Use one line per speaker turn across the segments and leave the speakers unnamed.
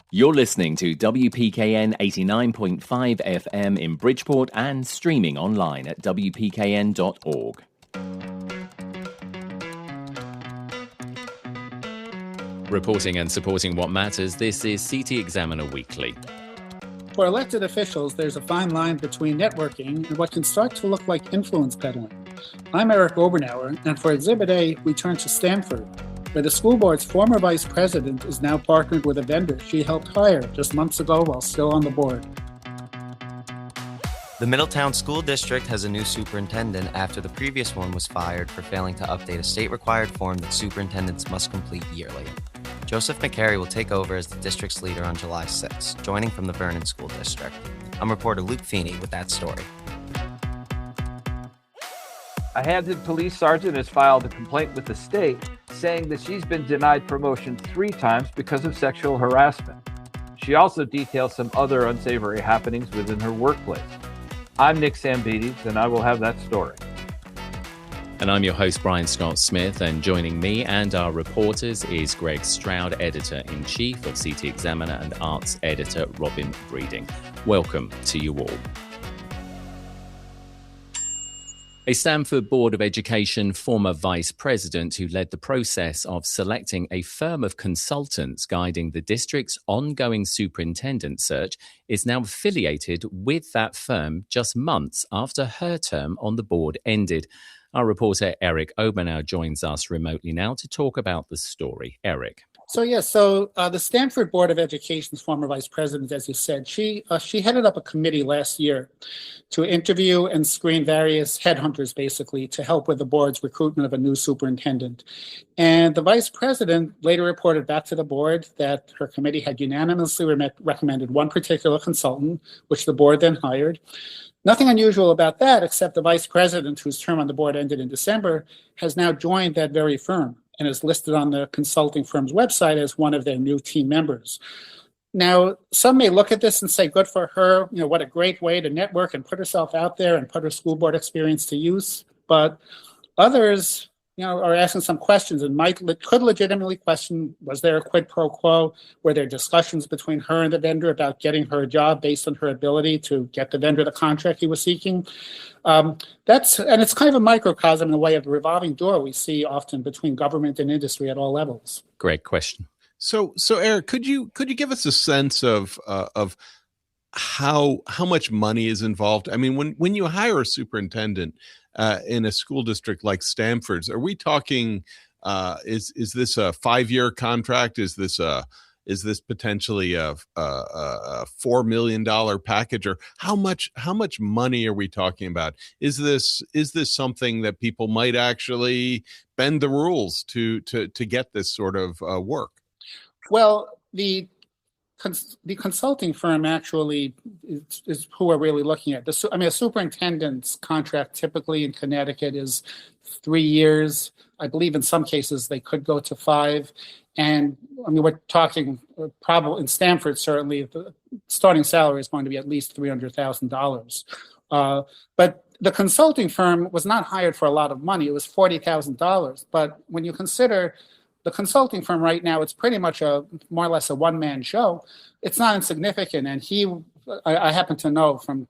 You're listening to WPKN 89.5 FM in Bridgeport and streaming online at WPKN.org. Reporting and supporting what matters, this is CT Examiner Weekly.
For elected officials, there's a fine line between networking and what can start to look like influence peddling. I'm Eric Obernower, and for Exhibit A, we turn to Stamford, where the school board's former vice president is now partnered with a vendor she helped hire just months ago while still on the board.
The Middletown School District has a new superintendent after the previous one was fired for failing to update a state-required form that superintendents must complete yearly. Joseph McCary will take over as the district's leader on July 6, joining from the Vernon School District. I'm reporter Luke Feeney with that story.
A Hamden police sergeant has filed a complaint with the state saying that she's been denied promotion 3 times because of sexual harassment. She also details some other unsavory happenings within her workplace. I'm Nick Sambides, and I will have that story.
And I'm your host, Brian Scott Smith, and joining me and our reporters is Greg Stroud, Editor-in-Chief of CT Examiner, and Arts Editor Robin Breeding. Welcome to you all. A Stamford Board of Education former vice president who led the process of selecting a firm of consultants guiding the district's ongoing superintendent search is now affiliated with that firm just months after her term on the board ended. Our reporter Eric Obernow joins us remotely now to talk about the story. Eric.
The Stamford Board of Education's former vice president, as you said, she headed up a committee last year to interview and screen various headhunters, basically, to help with the board's recruitment of a new superintendent. And the vice president later reported back to the board that her committee had unanimously recommended one particular consultant, which the board then hired. Nothing unusual about that, except the vice president, whose term on the board ended in December, has now joined that very firm and is listed on the consulting firm's website as one of their new team members. Now, some may look at this and say, good for her, what a great way to network and put herself out there and put her school board experience to use. But others, are asking some questions and could legitimately question, was there a quid pro quo? Were there discussions between her and the vendor about getting her a job based on her ability to get the vendor the contract he was seeking? And it's kind of a microcosm in the way of the revolving door we see often between government and industry at all levels.
Great question.
So Eric, could you give us a sense of how much money is involved? I mean, when you hire a superintendent in a school district like Stamford's, are we talking? Is this a 5-year contract? Is this potentially a $4 million package, or how much money are we talking about? Is this something that people might actually bend the rules to get this sort of work?
Well, the consulting firm actually is who we're really looking at. A superintendent's contract typically in Connecticut is 3 years. I believe in some cases they could go to 5. And we're talking probably in Stamford, certainly the starting salary is going to be at least $300,000. But the consulting firm was not hired for a lot of money. It was $40,000. But when you consider the consulting firm right now, it's pretty much more or less a one-man show. It's not insignificant. And I happen to know from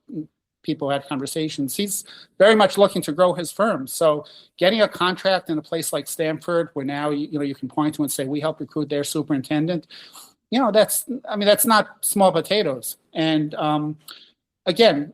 people had conversations, he's very much looking to grow his firm. So getting a contract in a place like Stamford, where now you can point to and say, we help recruit their superintendent, that's not small potatoes. And again,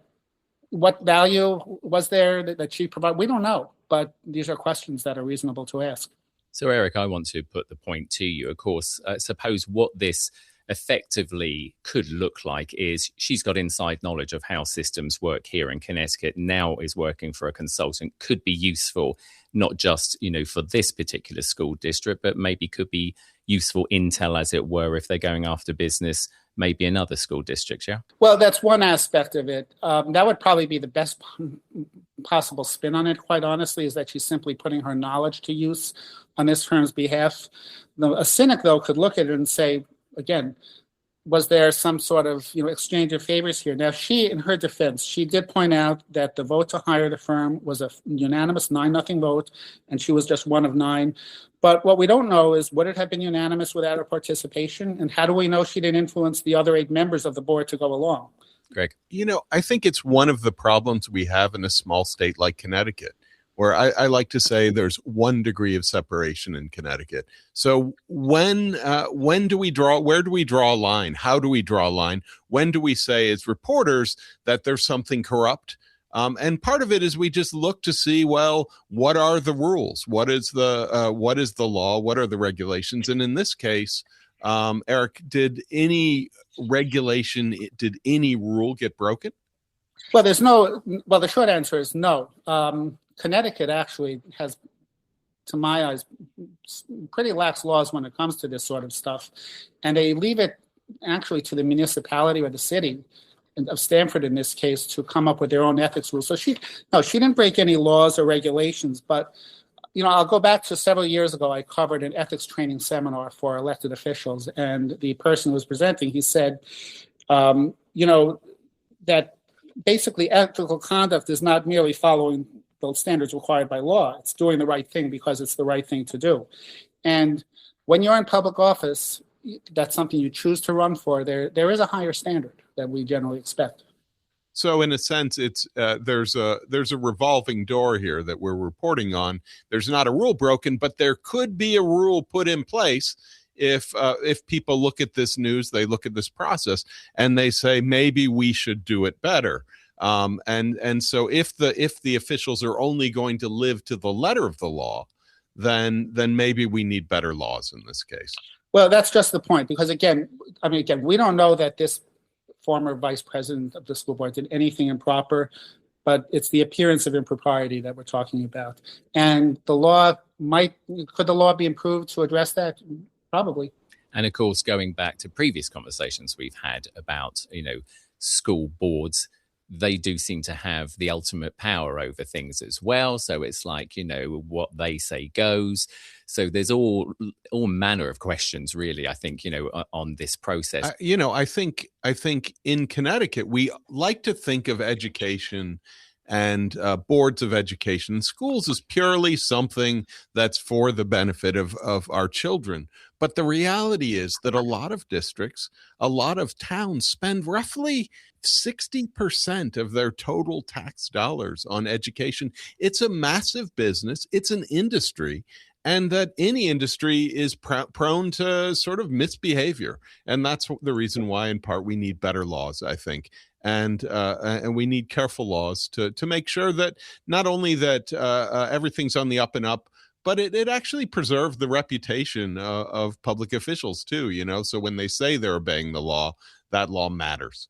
what value was there that she provided? We don't know, but these are questions that are reasonable to ask.
So, Eric, I want to put the point to you. Of course, suppose what this effectively could look like is she's got inside knowledge of how systems work here in Connecticut, now is working for a consultant, could be useful, not just, for this particular school district, but maybe could be useful intel, as it were, if they're going after business, maybe another school district, yeah?
Well, that's one aspect of it. That would probably be the best possible spin on it, quite honestly, is that she's simply putting her knowledge to use on this firm's behalf. A cynic, though, could look at it and say, again, was there some sort of, exchange of favors here? Now, she, in her defense, she did point out that the vote to hire the firm was a unanimous 9-0 vote, and she was just one of 9. But what we don't know is, would it have been unanimous without her participation? And how do we know she didn't influence the other 8 members of the board to go along?
Greg?
I think it's one of the problems we have in a small state like Connecticut, where I like to say there's 1 degree of separation in Connecticut. So when do we draw, where do we draw a line? How do we draw a line? When do we say as reporters that there's something corrupt? And part of it is we just look to see, well, what are the rules? What is the law? What are the regulations? And in this case, Eric, did any rule get broken?
Well, the short answer is no. Connecticut actually has, to my eyes, pretty lax laws when it comes to this sort of stuff. And they leave it actually to the municipality or the city of Stamford, in this case, to come up with their own ethics rules. So she didn't break any laws or regulations. But, I'll go back to several years ago. I covered an ethics training seminar for elected officials. And the person who was presenting, he said, that basically ethical conduct is not merely following the standards required by law. It's doing the right thing because it's the right thing to do. And when you're in public office, that's something you choose to run for. There is a higher standard that we generally expect.
So in a sense, it's there's a revolving door here that we're reporting on. There's not a rule broken, but there could be a rule put in place if people look at this news, they look at this process, and they say maybe we should do it better. And so if the officials are only going to live to the letter of the law, then maybe we need better laws in this case.
Well, that's just the point, because again, we don't know that this former vice president of the school board did anything improper, but it's the appearance of impropriety that we're talking about. And could the law be improved to address that? Probably.
And of course, going back to previous conversations we've had about, school boards, they do seem to have the ultimate power over things as well. So it's like, what they say goes. So there's all manner of questions, really, I think, on this process.
I think in Connecticut, we like to think of education and boards of education, schools, as purely something that's for the benefit of our children. But the reality is that a lot of districts, a lot of towns spend roughly 60% of their total tax dollars on education. It's a massive business. It's an industry. And that any industry is prone to sort of misbehavior. And that's the reason why, in part, we need better laws, I think. And we need careful laws to make sure that not only that everything's on the up and up, but it actually preserved the reputation of public officials too, so when they say they're obeying the law, that law matters.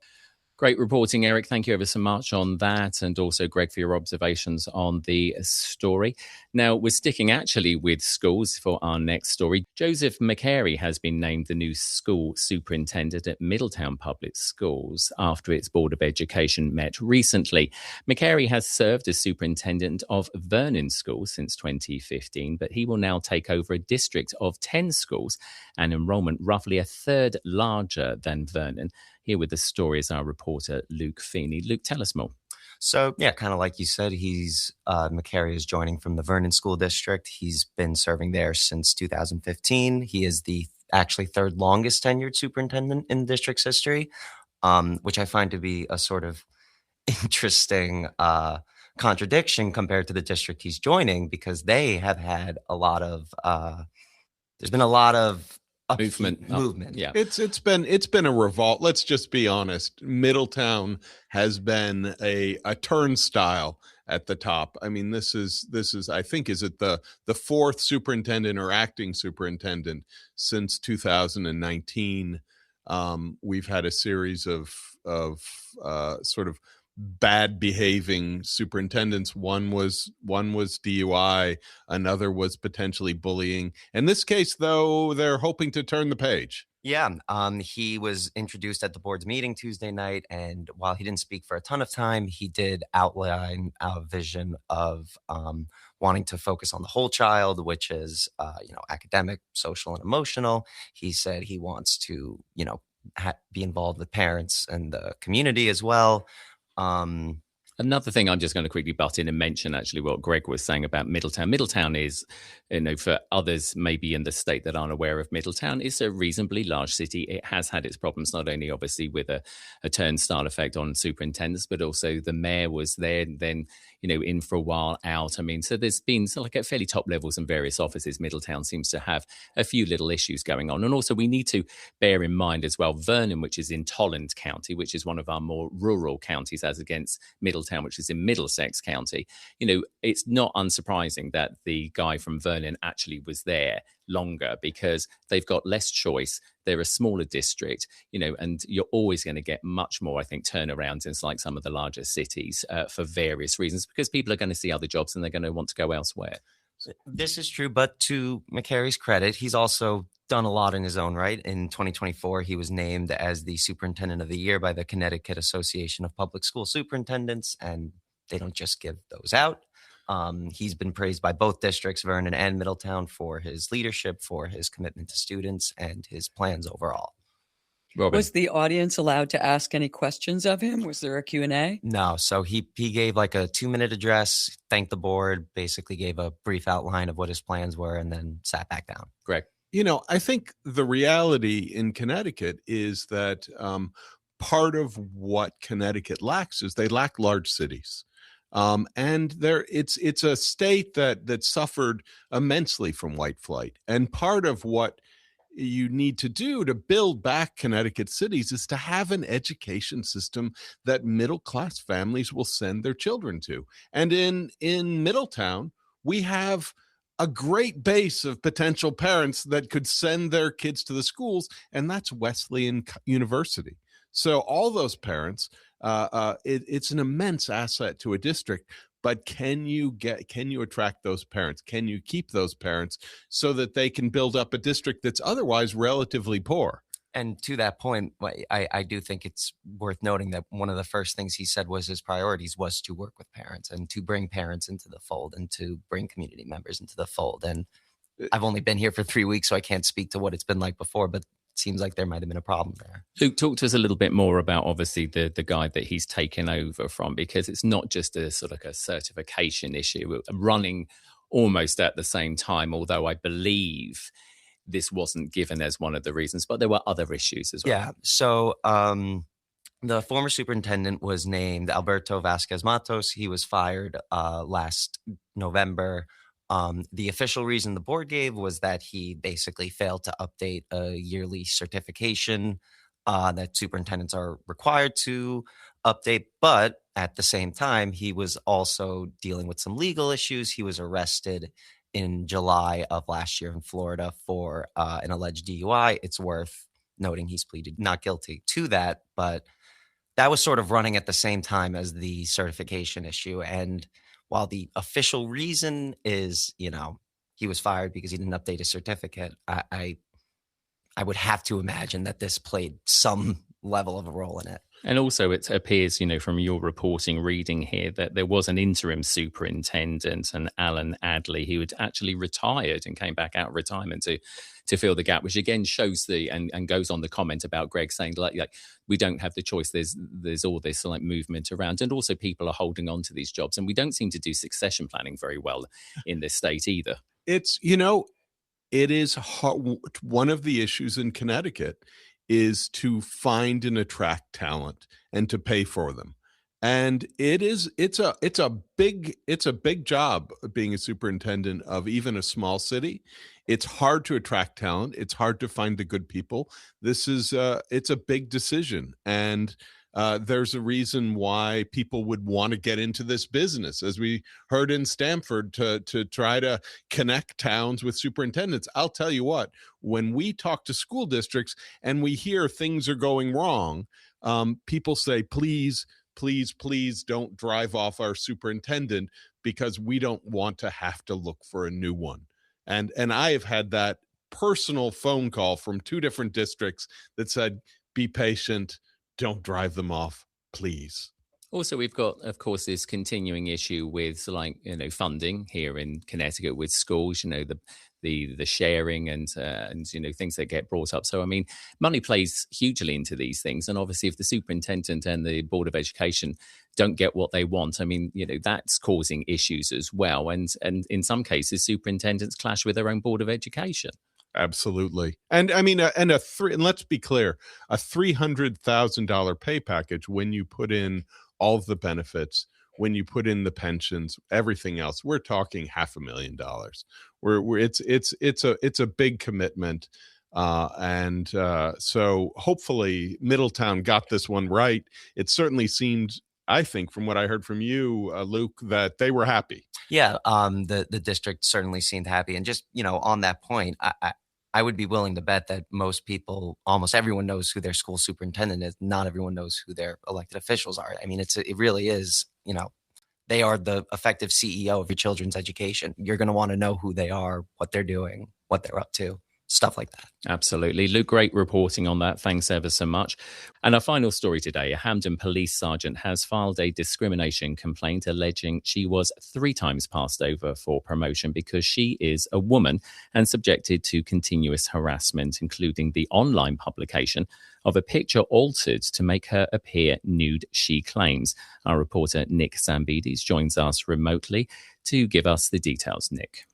Great reporting, Eric. Thank you ever so much on that. And also, Greg, for your observations on the story. Now, we're sticking actually with schools for our next story. Joseph McCary has been named the new school superintendent at Middletown Public Schools after its Board of Education met recently. McCary has served as superintendent of Vernon School since 2015, but he will now take over a district of 10 schools and enrollment roughly a third larger than Vernon. Here with the story is our reporter, Luke Feeney. Luke, tell us more.
So, yeah, kind of like you said, McCary is joining from the Vernon School District. He's been serving there since 2015. He is the actually third longest tenured superintendent in the district's history, which I find to be a sort of interesting contradiction compared to the district he's joining, because they have had a lot of there's been a lot of movement.
Yeah,
it's been a revolt. Let's just be honest. Middletown has been a turnstile at the top. I mean, this is I think, is it the fourth superintendent or acting superintendent since 2019. We've had a series of sort of bad behaving superintendents. One was DUI, another was potentially bullying. In this case, though, they're hoping to turn the page.
Yeah, he was introduced at the board's meeting Tuesday night, and while he didn't speak for a ton of time, he did outline a vision of wanting to focus on the whole child, which is academic, social, and emotional. He said he wants to be involved with parents and the community as well.
Another thing I'm just going to quickly butt in and mention actually what Greg was saying about Middletown. Middletown is, for others maybe in the state that aren't aware of Middletown, it's a reasonably large city. It has had its problems, not only obviously with a turnstile effect on superintendents, but also the mayor was there, then, in for a while, out. So there's been like at fairly top levels in various offices, Middletown seems to have a few little issues going on. And also we need to bear in mind as well, Vernon, which is in Tolland County, which is one of our more rural counties as against Middletown, which is in Middlesex County. It's not unsurprising that the guy from Vernon actually was there longer because they've got less choice. They're a smaller district, and you're always going to get much more, I think, turnarounds in like some of the larger cities for various reasons, because people are going to see other jobs and they're going to want to go elsewhere.
This is true, but to McCary's credit, he's also done a lot in his own right. In 2024, he was named as the Superintendent of the Year by the Connecticut Association of Public School Superintendents, and they don't just give those out. He's been praised by both districts, Vernon and Middletown, for his leadership, for his commitment to students, and his plans overall.
Robin.
Was the audience allowed to ask any questions of him? Was there a Q&A?
No. So he gave like a 2-minute address, thanked the board, basically gave a brief outline of what his plans were, and then sat back down.
Greg.
I think the reality in Connecticut is that part of what Connecticut lacks is they lack large cities. And it's a state that suffered immensely from white flight. And part of what you need to do to build back Connecticut cities is to have an education system that middle-class families will send their children to. And in Middletown, we have a great base of potential parents that could send their kids to the schools, and that's Wesleyan University. So all those parents, it's an immense asset to a district. But can you attract those parents? Can you keep those parents so that they can build up a district that's otherwise relatively poor?
And to that point, I do think it's worth noting that one of the first things he said was his priorities was to work with parents and to bring parents into the fold and to bring community members into the fold. And I've only been here for 3 weeks, so I can't speak to what it's been like before, but it seems like there might have been a problem there.
Luke, talk to us a little bit more about obviously the guy that he's taken over from, because it's not just a sort of a certification issue running almost at the same time, although I believe this wasn't given as one of the reasons, but there were other issues as well.
Yeah. So the former superintendent was named Alberto Vasquez Matos. He was fired last November. The official reason the board gave was that he basically failed to update a yearly certification that superintendents are required to update. But at the same time, he was also dealing with some legal issues. He was arrested in July of last year in Florida for an alleged DUI. It's worth noting he's pleaded not guilty to that, but that was sort of running at the same time as the certification issue. And while the official reason is, he was fired because he didn't update his certificate, I would have to imagine that this played some level of a role in it.
And also it appears, from your reporting reading here, that there was an interim superintendent, and Alan Adley, who had actually retired and came back out of retirement to fill the gap, which again shows and goes on the comment about Greg saying like we don't have the choice. There's all this like movement around, and also people are holding on to these jobs, and we don't seem to do succession planning very well in this state either.
It's, it is hard. One of the issues in Connecticut is to find and attract talent and to pay for them. And it's a big job being a superintendent of even a small city. It's hard to attract talent. It's hard to find the good people. This is it's a big decision. And there's a reason why people would want to get into this business, as we heard in Stamford, to try to connect towns with superintendents. I'll tell you what, when we talk to school districts and we hear things are going wrong, people say, please don't drive off our superintendent, because we don't want to have to look for a new one. And I have had that personal phone call from 2 different districts that said, be patient, don't drive them off, please.
Also, we've got, of course, this continuing issue with, like, funding here in Connecticut with schools, the sharing and things that get brought up. So, I mean, money plays hugely into these things. And obviously, if the superintendent and the Board of Education don't get what they want, I mean, that's causing issues as well. And in some cases, superintendents clash with their own Board of Education.
Absolutely. And I mean, and let's be clear, a $300,000 pay package, when you put in all of the benefits, when you put in the pensions, everything else, we're talking $500,000. It's a big commitment. So hopefully Middletown got this one right. It certainly seemed, I think, from what I heard from you, Luke, that they were happy.
Yeah, the district certainly seemed happy. And just, on that point, I would be willing to bet that most people, almost everyone knows who their school superintendent is. Not everyone knows who their elected officials are. I mean, it really is, they are the effective CEO of your children's education. You're going to want to know who they are, what they're doing, what they're up to. Stuff like that.
Absolutely. Luke, great reporting on that. Thanks ever so much. And our final story today, a Hamden police sergeant has filed a discrimination complaint alleging she was 3 times passed over for promotion because she is a woman and subjected to continuous harassment, including the online publication of a picture altered to make her appear nude, she claims. Our reporter, Nick Sambides, joins us remotely to give us the details. Nick.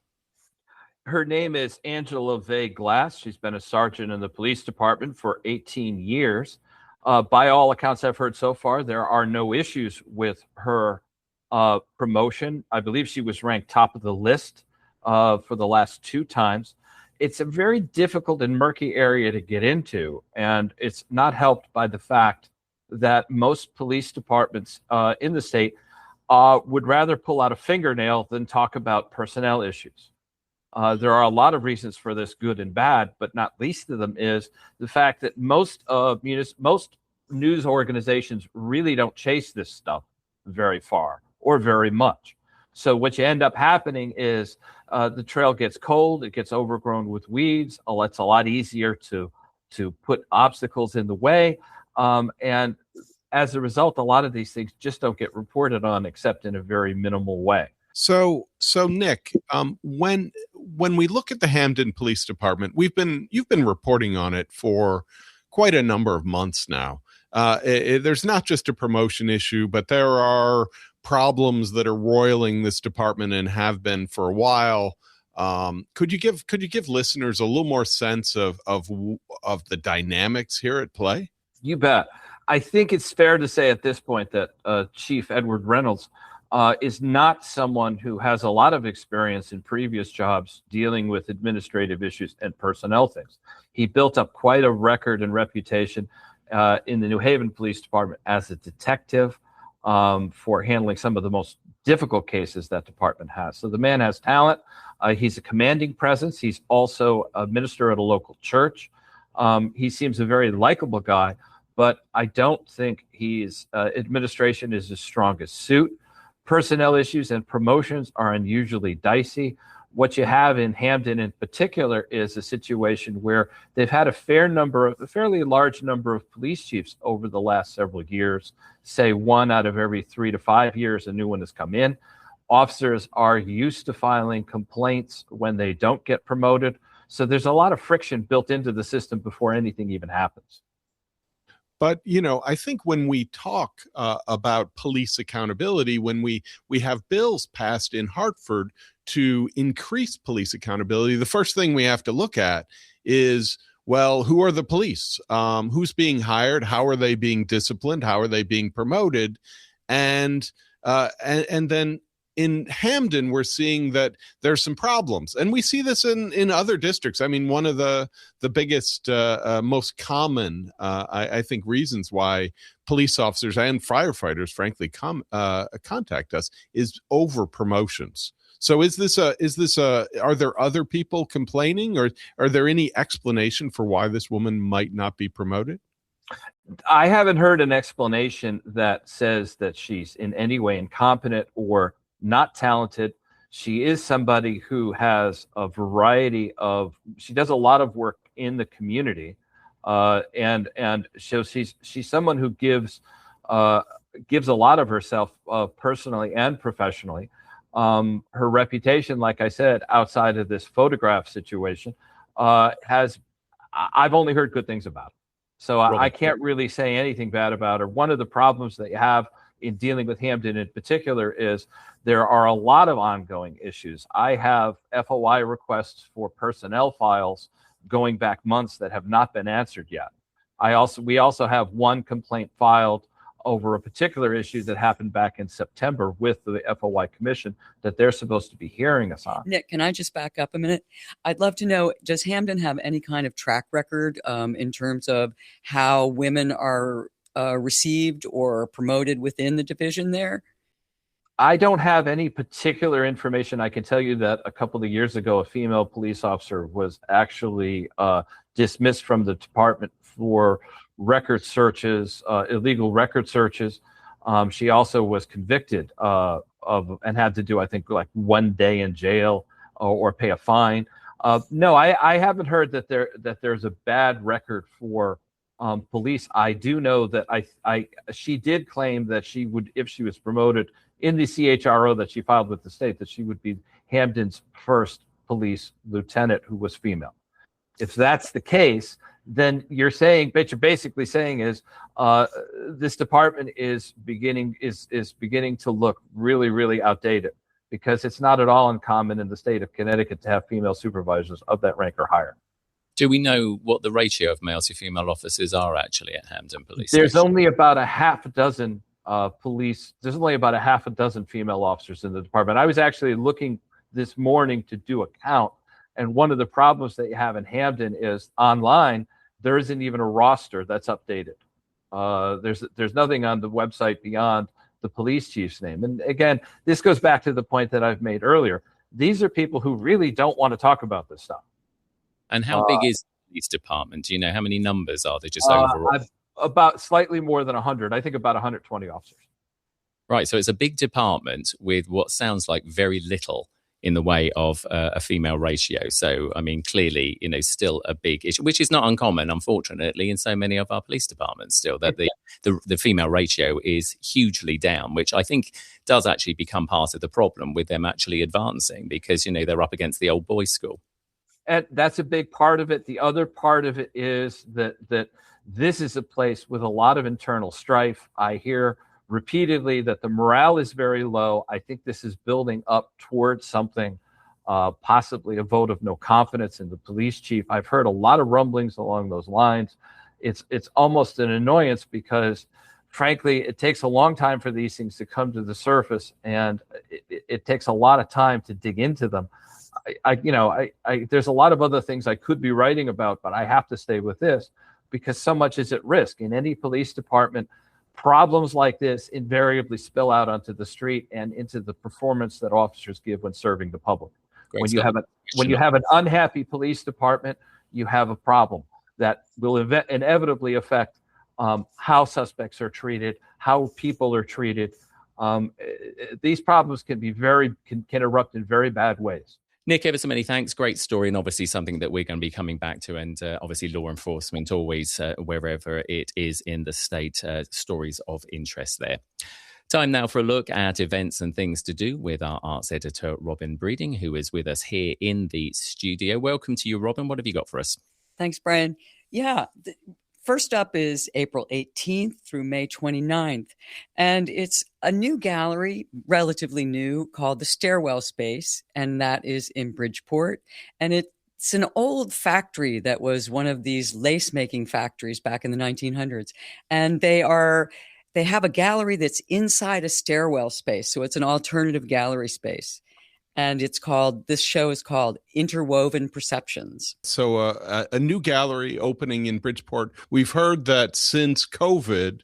Her name is Angela Vay Glass. She's been a sergeant in the police department for 18 years. By all accounts I've heard so far, there are no issues with her promotion. I believe she was ranked top of the list for the last 2 times. It's a very difficult and murky area to get into, and it's not helped by the fact that most police departments in the state would rather pull out a fingernail than talk about personnel issues. There are a lot of reasons for this, good and bad, but not least of them is the fact that most news organizations really don't chase this stuff very far or very much. So what you end up happening is the trail gets cold, it gets overgrown with weeds. It's a lot easier to put obstacles in the way. And as a result, a lot of these things just don't get reported on except in a very minimal way.
So Nick, when we look at the Hamden Police Department, you've been reporting on it for quite a number of months now. There's not just a promotion issue, but there are problems that are roiling this department and have been for a while. Could you give listeners a little more sense of the dynamics here at play?
You bet. I think it's fair to say at this point that Chief Edward Reynolds is not someone who has a lot of experience in previous jobs dealing with administrative issues and personnel things. He built up quite a record and reputation in the New Haven Police Department as a detective for handling some of the most difficult cases that department has. So the man has talent. He's a commanding presence. He's also a minister at a local church. He seems a very likable guy, but I don't think his administration is his strongest suit. Personnel issues and promotions are unusually dicey. What you have in Hamden in particular is a situation where they've had a fairly large number of police chiefs over the last several years. Say 1 out of every 3 to 5 years, a new one has come in. Officers are used to filing complaints when they don't get promoted. So there's a lot of friction built into the system before anything even happens.
But, I think when we talk about police accountability, when we have bills passed in Hartford to increase police accountability, the first thing we have to look at is, well, who are the police? Who's being hired? How are they being disciplined? How are they being promoted? And then in Hamden, we're seeing that there's some problems, and we see this in other districts. I mean, one of the biggest, most common, I think, reasons why police officers and firefighters, frankly, contact us is over promotions. So are there other people complaining, or are there any explanation for why this woman might not be promoted?
I haven't heard an explanation that says that she's in any way incompetent or not talented. She is somebody who has a variety she does a lot of work in the community. And so she's someone who gives gives a lot of herself personally and professionally. Her reputation, like I said, outside of this photograph situation, I've only heard good things about it. So I can't really say anything bad about her. One of the problems that you have in dealing with Hamden in particular is there are a lot of ongoing issues. I have FOI requests for personnel files going back months that have not been answered yet. We also have one complaint filed over a particular issue that happened back in September with the FOI Commission that they're supposed to be hearing us on.
Nick, can I just back up a minute? I'd love to know, does Hamden have any kind of track record in terms of how women are received or promoted within the division there?
I don't have any particular information. I can tell you that a couple of years ago, a female police officer was actually dismissed from the department for record searches, illegal record searches. She also was convicted of and had to do, I think, like 1 day in jail or pay a fine. No, I haven't heard that there's a bad record for police. I do know that she did claim that she would, if she was promoted in the CHRO that she filed with the state, that she would be Hamden's first police lieutenant who was female. If that's the case, then you're basically saying is this department is beginning to look really, really outdated, because it's not at all uncommon in the state of Connecticut to have female supervisors of that rank or higher.
Do we know what the ratio of male to female officers are actually at Hamden Police
There's
Station?
only about a half a dozen there's only about a half a dozen female officers in the department. I was actually looking this morning to do a count, and one of the problems that you have in Hamden is online, there isn't even a roster that's updated. There's nothing on the website beyond the police chief's name. And again, this goes back to the point that I've made earlier. These are people who really don't want to talk about this stuff.
And how big is the police department? Do you know how many numbers are there just overall?
About slightly more than 100. I think about 120 officers.
Right. So it's a big department with what sounds like very little in the way of a female ratio. So, I mean, clearly, still a big issue, which is not uncommon, unfortunately, in so many of our police departments still, that the female ratio is hugely down, which I think does actually become part of the problem with them actually advancing, because, they're up against the old boys' school.
And that's a big part of it. The other part of it is that this is a place with a lot of internal strife. I hear repeatedly that the morale is very low. I think this is building up towards something, possibly a vote of no confidence in the police chief. I've heard a lot of rumblings along those lines. It's almost an annoyance because, frankly, it takes a long time for these things to come to the surface, and it takes a lot of time to dig into them. There's a lot of other things I could be writing about, but I have to stay with this because so much is at risk. In any police department, problems like this invariably spill out onto the street and into the performance that officers give when serving the public. When you have an unhappy police department, you have a problem that will inevitably affect how suspects are treated, how people are treated. These problems can erupt in very bad ways.
Nick, ever so many thanks. Great story, and obviously something that we're going to be coming back to. And obviously law enforcement, always, wherever it is in the state, stories of interest there. Time now for a look at events and things to do with our arts editor, Robin Breeding, who is with us here in the studio. Welcome to you, Robin. What have you got for us?
Thanks, Brian. Yeah. First up is April 18th through May 29th, and it's a new gallery, relatively new, called the Stairwell Space, and that is in Bridgeport. And it's an old factory that was one of these lace-making factories back in the 1900s, and they have a gallery that's inside a stairwell space, so it's an alternative gallery space. And this show is called Interwoven Perceptions.
So a new gallery opening in Bridgeport. We've heard that since COVID,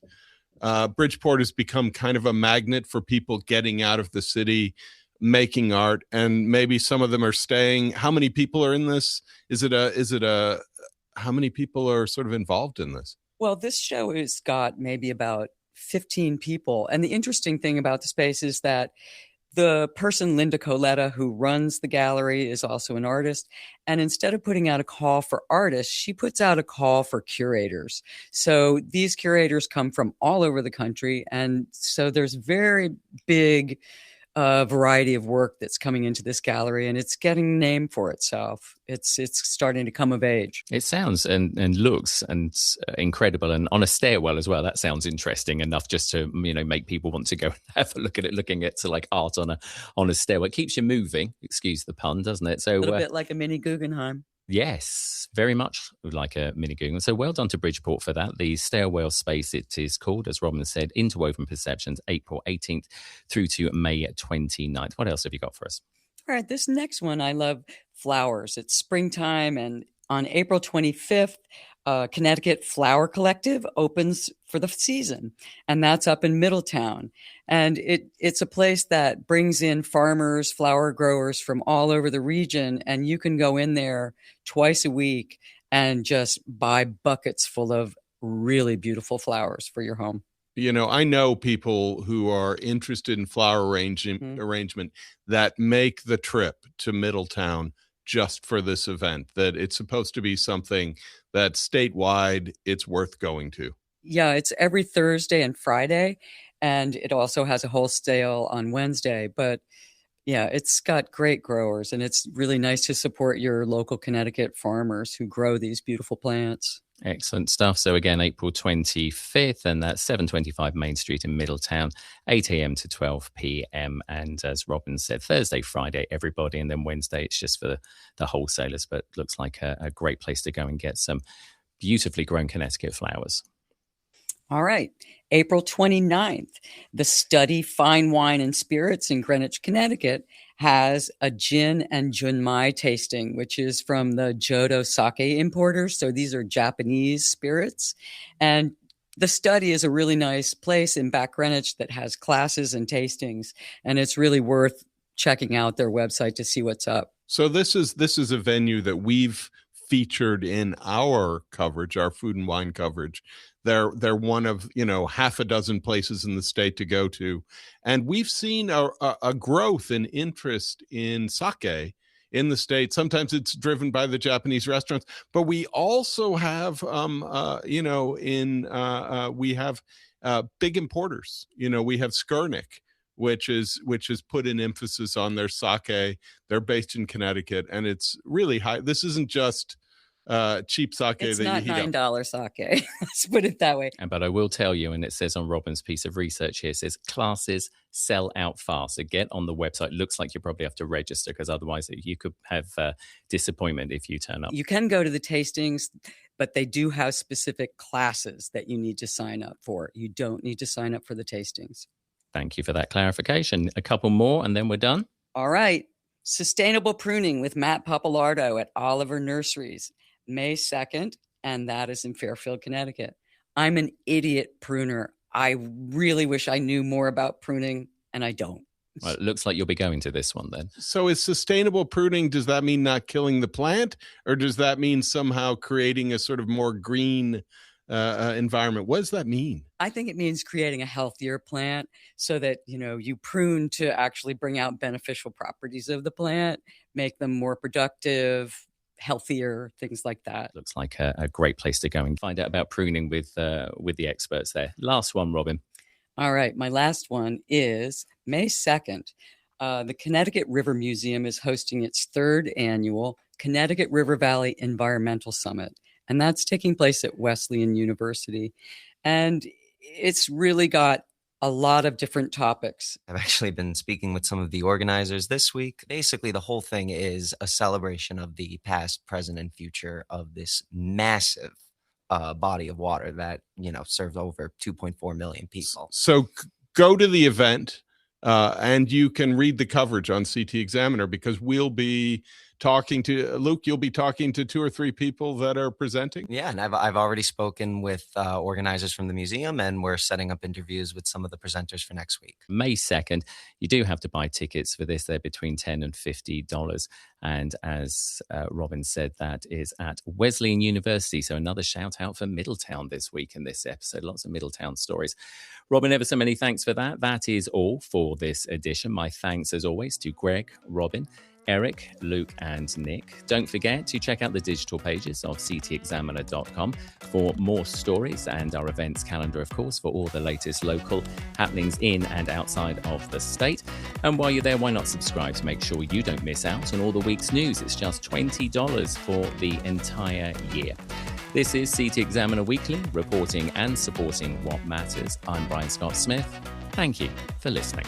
Bridgeport has become kind of a magnet for people getting out of the city, making art, and maybe some of them are staying. How many people are in this? How many people are sort of involved in this?
Well, this show has got maybe about 15 people. And the interesting thing about the space is that The person, Linda Coletta, who runs the gallery, is also an artist. And instead of putting out a call for artists, she puts out a call for curators. So these curators come from all over the country. And so there's very big variety of work that's coming into this gallery, and it's getting a name for itself. It's starting to come of age.
It sounds and looks and incredible, and on a stairwell as well. That sounds interesting enough just to make people want to go and have a look at it. Looking at like art on a stairwell, it keeps you moving. Excuse the pun, doesn't it? So
a little bit like a mini Guggenheim.
Yes, very much like a mini Google. So well done to Bridgeport for that. The Stairwell Space, it is called, as Robin said, Interwoven Perceptions, April 18th through to May 29th. What else have you got for us?
All right, this next one, I love flowers. It's springtime, and on April 25th, Connecticut Flower Collective opens for the season, and that's up in Middletown. And it's a place that brings in farmers, flower growers from all over the region, and you can go in there twice a week and just buy buckets full of really beautiful flowers for your home.
I know people who are interested in flower arrangement that make the trip to Middletown just for this event, that it's supposed to be something that statewide it's worth going to.
Yeah, it's every Thursday and Friday, and it also has a wholesale on Wednesday. But yeah, it's got great growers, and it's really nice to support your local Connecticut farmers who grow these beautiful plants.
Excellent stuff. So again, April 25th, and that's 725 Main Street in Middletown, 8 a.m. to 12 p.m. And as Robin said, Thursday, Friday, everybody, and then Wednesday, it's just for the wholesalers. But looks like a great place to go and get some beautifully grown Connecticut flowers.
All right. April 29th, the Study Fine Wine and Spirits in Greenwich, Connecticut has a gin and junmai tasting, which is from the Jodo sake importers. So these are Japanese spirits. And the Study is a really nice place in Back Greenwich that has classes and tastings. And it's really worth checking out their website to see what's up.
So this is a venue that we've featured in our coverage, our food and wine coverage. They're one of, half a dozen places in the state to go to. And we've seen a growth in interest in sake in the state. Sometimes it's driven by the Japanese restaurants, but we also have, we have big importers. We have Skurnik, which is put an emphasis on their sake. They're based in Connecticut, and it's really high. This isn't just cheap sake.
It's
that
not
you heat
$9 sake. Let's put it that way.
But I will tell you, and it says on Robin's piece of research here, it says classes sell out fast. So get on the website. Looks like you probably have to register, because otherwise you could have disappointment if you turn up.
You can go to the tastings, but they do have specific classes that you need to sign up for. You don't need to sign up for the tastings.
Thank you for that clarification. A couple more and then we're done.
All right. Sustainable Pruning with Matt Papalardo at Oliver Nurseries, May 2nd, and that is in Fairfield, Connecticut. I'm an idiot pruner. I really wish I knew more about pruning, and I don't.
Well, it looks like you'll be going to this one then.
So is sustainable pruning, does that mean not killing the plant, or does that mean somehow creating a sort of more green environment? What does that mean?
I think it means creating a healthier plant so that, you prune to actually bring out beneficial properties of the plant, make them more productive, healthier, things like that.
Looks like a great place to go and find out about pruning with the experts there. Last one, Robin.
All right. My last one is May 2nd. The Connecticut River Museum is hosting its third annual Connecticut River Valley Environmental Summit. And that's taking place at Wesleyan University. And it's really got a lot of different topics.
I've actually been speaking with some of the organizers this week. Basically, the whole thing is a celebration of the past, present, and future of this massive body of water that, serves over 2.4 million people.
So go to the event and you can read the coverage on CT Examiner, because we'll be talking to Luke. You'll be talking to 2 or 3 people that are presenting.
Yeah, and I've already spoken with organizers from the museum, and we're setting up interviews with some of the presenters for next week.
May 2nd, you do have to buy tickets for this. They're between $10 and $50. And as Robin said, that is at Wesleyan University. So another shout out for Middletown this week in this episode. Lots of Middletown stories. Robin, ever so many thanks for that. That is all for this edition. My thanks, as always, to Greg, Robin, Eric, Luke, and Nick. Don't forget to check out the digital pages of ctexaminer.com for more stories and our events calendar, of course, for all the latest local happenings in and outside of the state. And while you're there, why not subscribe to make sure you don't miss out on all the week's news? It's just $20 for the entire year. This is CT Examiner Weekly, reporting and supporting what matters. I'm Brian Scott Smith. Thank you for listening.